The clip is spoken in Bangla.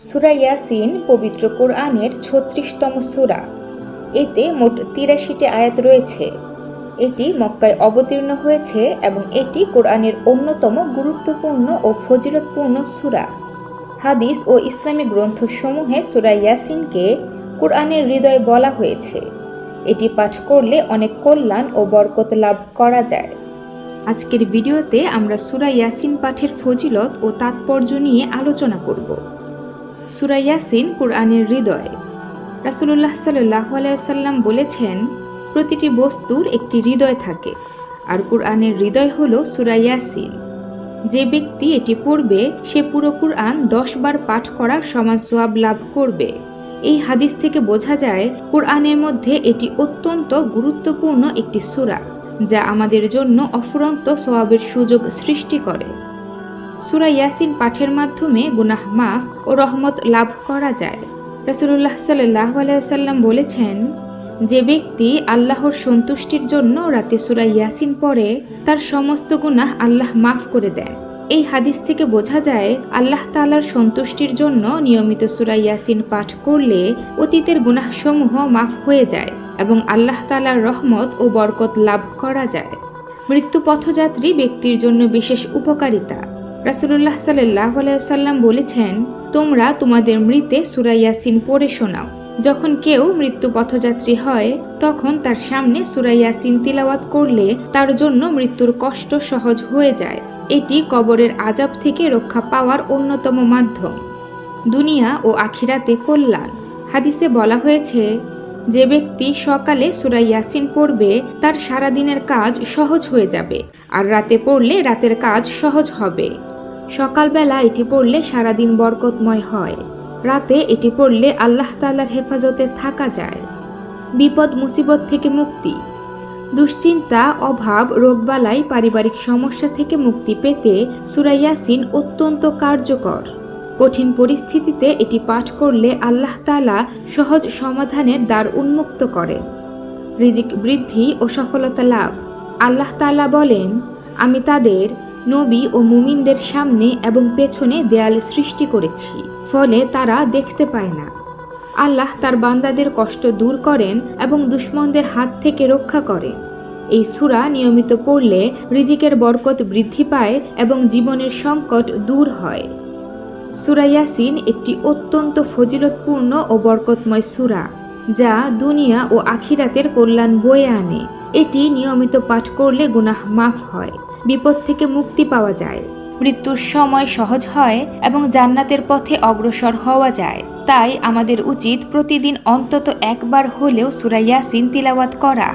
সূরা ইয়াসিন পবিত্র কোরআনের ৩৬তম সূরা। এতে মোট ৮৩টি আয়াত রয়েছে। এটি মক্কায় অবতীর্ণ হয়েছে এবং এটি কোরআনের অন্যতম গুরুত্বপূর্ণ ও ফজিলতপূর্ণ সূরা। হাদিস ও ইসলামী গ্রন্থসমূহে সূরা ইয়াসিনকে কোরআনের হৃদয় বলা হয়েছে। এটি পাঠ করলে অনেক কল্যাণ ও বরকত লাভ করা যায়। আজকের ভিডিওতে আমরা সূরা ইয়াসিন পাঠের ফজিলত ও তাৎপর্য নিয়ে আলোচনা করব। সূরা ইয়াসিন কোরআনের হৃদয়। রাসূলুল্লাহ সাল্লাল্লাহু আলাইহি ওয়াসাল্লাম বলেছেন, প্রতিটি বস্তুর একটি হৃদয় থাকে, আর কোরআনের হৃদয় হলো সূরা ইয়াসিন। যে ব্যক্তি এটি পড়বে সে পুরো কোরআন 10 বার পাঠ করার সমান সওয়াব লাভ করবে। এই হাদিস থেকে বোঝা যায় কোরআনের মধ্যে এটি অত্যন্ত গুরুত্বপূর্ণ একটি সূরা, যা আমাদের জন্য অফুরন্ত সওয়াবের সুযোগ সৃষ্টি করে। সূরা ইয়াসিন পাঠের মাধ্যমে গুনাহ মাফ ও রহমত লাভ করা যায়। রাসূলুল্লাহ সাল্লাল্লাহু আলাইহি ওয়াসাল্লাম বলেছেন, যে ব্যক্তি আল্লাহর সন্তুষ্টির জন্য রাতে সূরা ইয়াসিন পড়ে তার সমস্ত গুনাহ আল্লাহ মাফ করে দেন। এই হাদিস থেকে বোঝা যায় আল্লাহ তাআলার সন্তুষ্টির জন্য নিয়মিত সূরা ইয়াসিন পাঠ করলে অতীতের গুনাহসমূহ মাফ হয়ে যায় এবং আল্লাহ তাআলার রহমত ও বরকত লাভ করা যায়। মৃত্যু পথযাত্রী ব্যক্তির জন্য বিশেষ উপকারিতা। রাসূলুল্লাহ সাল্লাল্লাহু আলাইহি ওয়াসাল্লাম বলেছেন, তোমরা তোমাদের মৃতে সূরা ইয়াসিন পড়ে শোনাও। যখন কেউ মৃত্যু পথযাত্রী হয় তখন তার সামনে সূরা ইয়াসিন তিলাওয়াত করলে তার জন্য মৃত্যুর কষ্ট সহজ হয়ে যায়। এটি কবরের আযাব থেকে রক্ষা পাওয়ার অন্যতম মাধ্যম। দুনিয়া ও আখিরাতে কল্যাণ। হাদিসে বলা হয়েছে, যে ব্যক্তি সকালে সূরা ইয়াসিন পড়বে তার সারাদিনের কাজ সহজ হয়ে যাবে, আর রাতে পড়লে রাতের কাজ সহজ হবে। সকালবেলা এটি পড়লে সারাদিন বরকতময় হয়, রাতে এটি পড়লে আল্লাহ তাআলার হেফাজতে থাকা যায়। বিপদ মুসিবত থেকে মুক্তি। দুশ্চিন্তা, অভাব, রোগবালাই, পারিবারিক সমস্যা থেকে মুক্তি পেতে সূরা ইয়াসিন অত্যন্ত কার্যকর। কঠিন পরিস্থিতিতে এটি পাঠ করলে আল্লাহ তাআলা সহজ সমাধানের দ্বার উন্মুক্ত করেন। রিজিক বৃদ্ধি ও সফলতা লাভ। আল্লাহ তাআলা বলেন, আমি তাদের নবী ও মুমিনদের সামনে এবং পেছনে দেয়াল সৃষ্টি করেছি, ফলে তারা দেখতে পায় না। আল্লাহ তার বান্দাদের কষ্ট দূর করেন এবং দুশমনদের হাত থেকে রক্ষা করেন। এই সূরা নিয়মিত পড়লে রিজিকের বরকত বৃদ্ধি পায় এবং জীবনের সংকট দূর হয়। সূরা ইয়াসিন একটি অত্যন্ত ফজিলতপূর্ণ ও বরকতময় সূরা, যা দুনিয়া ও আখিরাতের কল্যাণ বয়ে আনে। এটি নিয়মিত পাঠ করলে গুনাহ মাফ হয়, বিপদ থেকে মুক্তি পাওয়া যায়, মৃত্যুর সময় সহজ হয় এবং জান্নাতের পথে অগ্রসর হওয়া যায়। তাই আমাদের উচিত প্রতিদিন অন্তত একবার হলেও সূরা ইয়াসিন তিলাওয়াত করা।